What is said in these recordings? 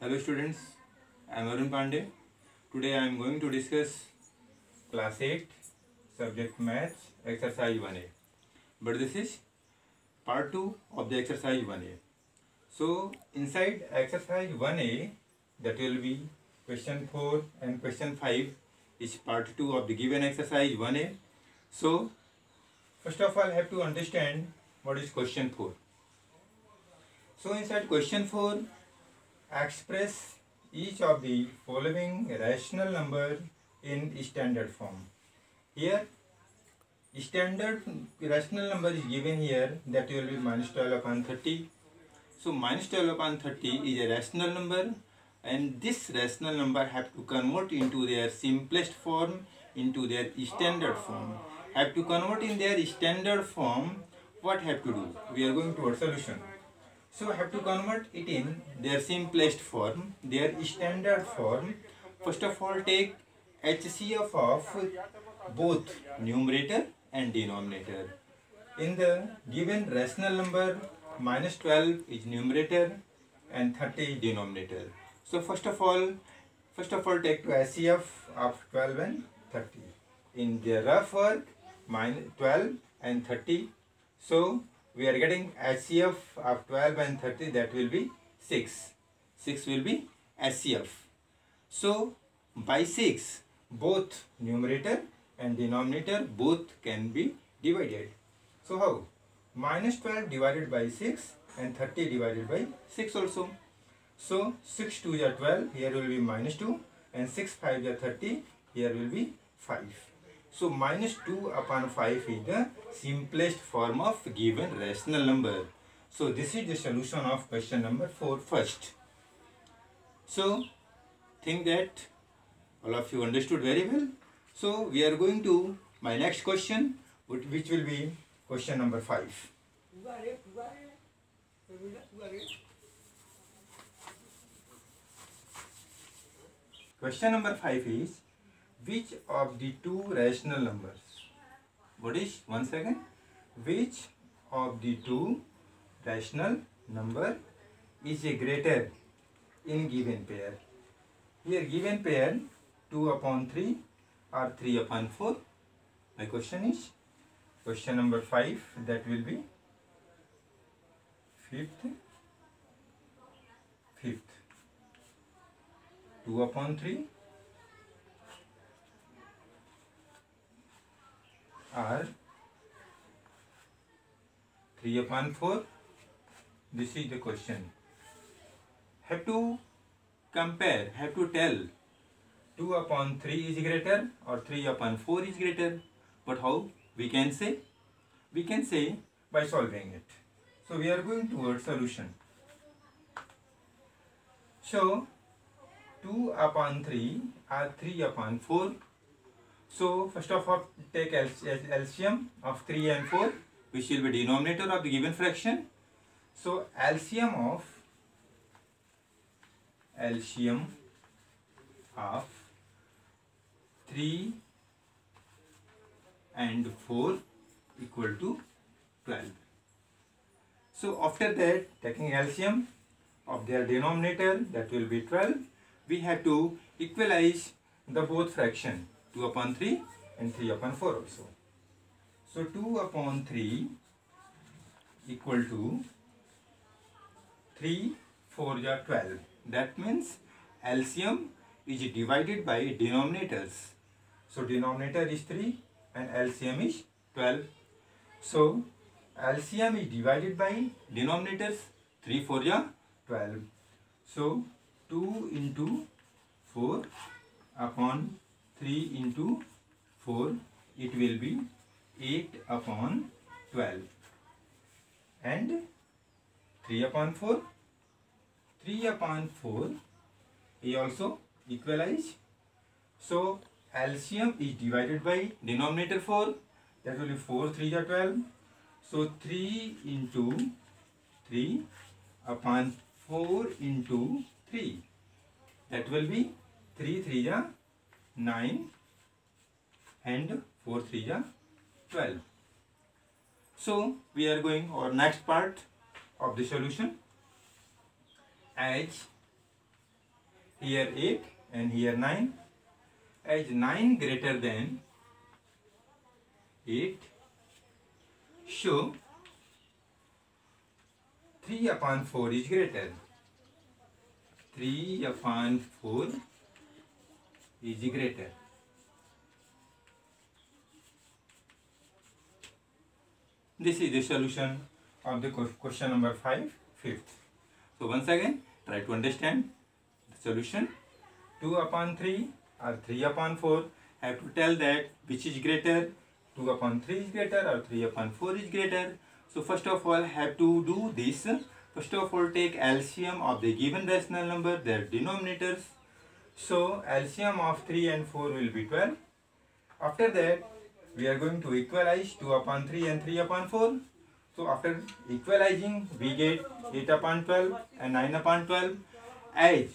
Hello students, I am Arun Pandey. Today I am going to discuss class 8 subject maths exercise 1A. But this is part 2 of the exercise 1A. So inside exercise 1A, that will be question 4 and question 5 is part 2 of the given exercise 1A. So first of all, I have to understand what is question 4. So inside question 4, express each of the following rational number in standard form. Here standard rational number is given here, that will be minus 12 upon 30. So minus 12 upon 30 is a rational number, and this rational number have to convert into their simplest form into their standard form. Have to convert in their standard form. What have to do? We are going towards solution. So have to convert it in their simplest form, their standard form. First of all, take HCF of both numerator and denominator. In the given rational number, minus 12 is numerator and 30 is denominator. So first of all, take to HCF of 12 and 30. In the rough work, minus 12 and 30. So we are getting HCF of 12 and 30, that will be 6. 6 will be HCF. So by 6, both numerator and denominator both can be divided. So how? Minus 12 divided by 6 and 30 divided by 6 also. So 6 2 is 12, here will be minus 2, and 6 5 is 30, here will be 5. So minus 2 upon 5 is the simplest form of given rational number. So this is the solution of question number 4 first. So think that all of you understood very well. So we are going to my next question, which will be question number 5. Question number 5 is, which of the two rational numbers, what is, one second, which of the two rational number is a greater in given pair? Here given pair 2 upon 3 or 3 upon 4. My question is, question number 5, that will be fifth, 2 upon 3 or 3 upon 4. This is the question. Have to compare, have to tell 2 upon 3 is greater or 3 upon 4 is greater. But how we can say? We can say by solving it. So we are going towards solution. So 2 upon 3 or 3 upon 4. So first of all, take LCM of 3 and 4, which will be denominator of the given fraction. So LCM of 3 and 4 equal to 12. So after that, taking LCM of their denominator, that will be 12, we have to equalize the both fraction, 2 upon 3 and 3 upon 4 also. So 2 upon 3 equal to 3 4 is 12. That means LCM is divided by denominators. So denominator is 3 and LCM is 12. So LCM is divided by denominators, 3 4 is 12. So 2 into 4 upon 3 into 4, it will be 8 upon 12. And 3 upon 4, 3 upon 4 is also equalized. So LCM is divided by denominator 4, that will be 4 3 is 12. So 3 into 3 upon 4 into 3, that will be 3 3 is 9 and 4 3 is 12. So we are going our next part of the solution. As here 8 and here 9. As 9 greater than 8, so 3 upon 4 is greater. 3 upon 4 is greater. This is the solution of the question number 5, fifth. So once again, try to understand the solution. 2 upon 3 or 3 upon 4. Have to tell that which is greater. 2 upon 3 is greater or 3 upon 4 is greater. So first of all, have to do this. First of all, take LCM of the given rational number, their denominators. So LCM of 3 and 4 will be 12. After that, we are going to equalize 2 upon 3 and 3 upon 4. So after equalizing, we get 8 upon 12 and 9 upon 12. As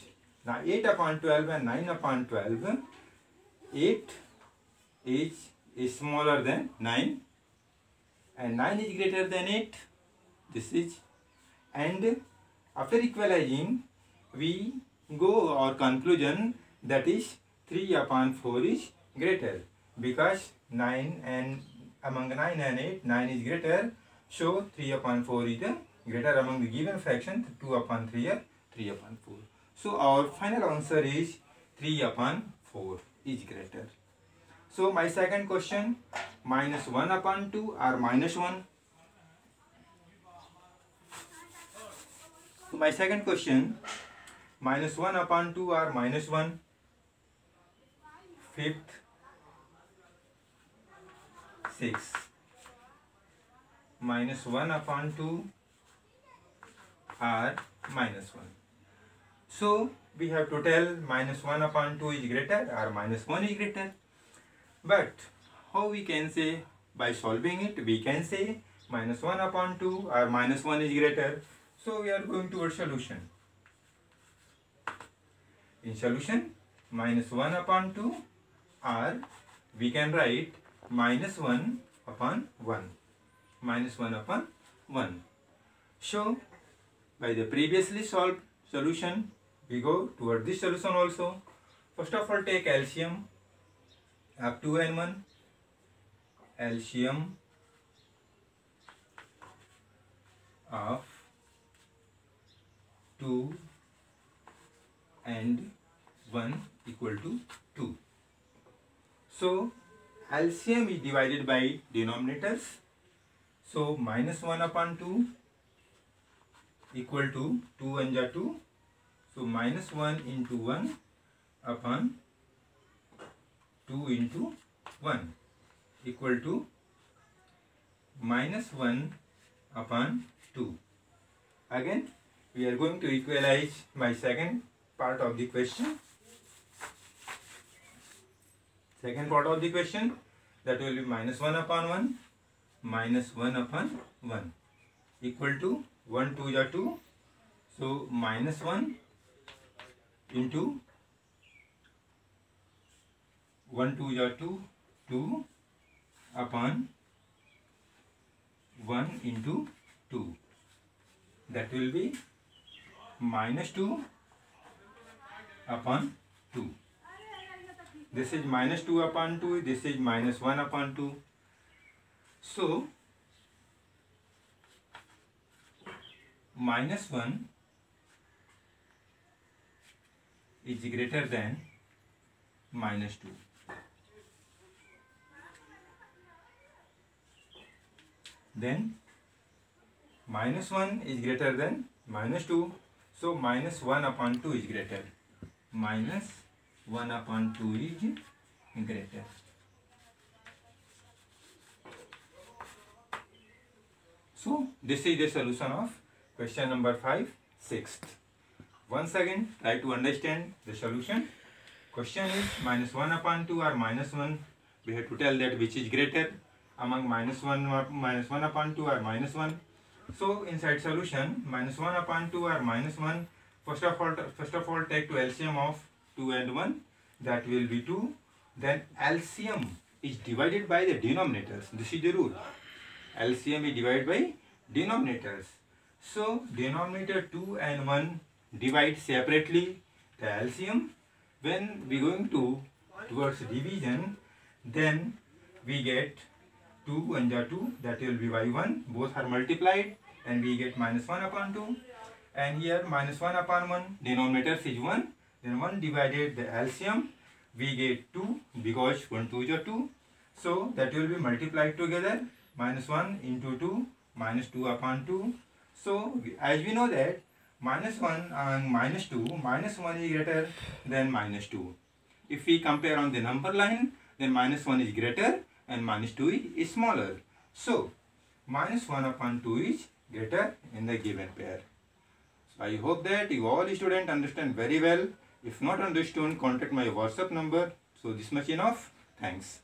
now 8 upon 12 and 9 upon 12, 8 is smaller than 9 and 9 is greater than 8. This is, and after equalizing, we go our conclusion, that is 3 upon 4 is greater, because 9 and among 9 and 8, 9 is greater. So 3 upon 4 is the greater among the given fraction. 2 upon 3 or 3 upon 4. So our final answer is 3 upon 4 is greater. So my second question, minus 1 upon 2 or minus 1. My second question, minus 1 upon 2 or minus 1. Fifth, sixth. Minus 1 upon 2 or minus 1. So we have to tell minus 1 upon 2 is greater or minus 1 is greater. But how we can say? By solving it, we can say minus 1 upon 2 or minus 1 is greater. So we are going towards solution. In solution, minus 1 upon 2, or we can write minus 1 upon 1. Minus 1 upon 1. So by the previously solved solution, we go toward this solution also. First of all, take LCM of 2 and 1. LCM of 2 and 1 equal to 2. So LCM is divided by denominators. So minus 1 upon 2 equal to 2 and 2. So minus 1 into 1 upon 2 into 1 equal to minus 1 upon 2. Again, we are going to equalize my second part of the question. Second part of the question, that will be minus 1 upon 1 minus 1 upon 1 equal to 1 2 is 2. So minus 1 into 1 2 is 2, 2 upon 1 into 2. That will be minus 2 upon 2. This is minus 2 upon 2. This is minus 1 upon 2. So minus 1 is greater than minus 2. Then minus 1 is greater than minus 2. So minus 1 upon 2 is greater. Minus 1 upon 2 is greater. So this is the solution of question number 5, sixth. Once again, try to understand the solution. Question is minus 1 upon 2 or minus 1. We have to tell that which is greater among minus 1 upon 2 or minus 1. So inside solution, minus 1 upon 2 or minus 1. First of all, take to LCM of 2 and 1. That will be 2. Then LCM is divided by the denominators. This is the rule. LCM is divided by denominators. So denominator 2 and 1 divide separately. the LCM. When we going towards division, then we get 2 and 2, that will be by 1, both are multiplied, and we get minus 1 upon 2, and here minus 1 upon 1, denominator is 1, then 1 divided the LCM, we get 2 because 1 2 is 2, so that will be multiplied together, minus 1 into 2, minus 2 upon 2. So as we know that minus 1 and minus 2, minus 1 is greater than minus 2. If we compare on the number line, then minus 1 is greater and minus 2 is smaller. So minus 1 upon 2 is greater in the given pair. So I hope that you all students understand very well. If not understood, contact my WhatsApp number. So this much enough. Thanks.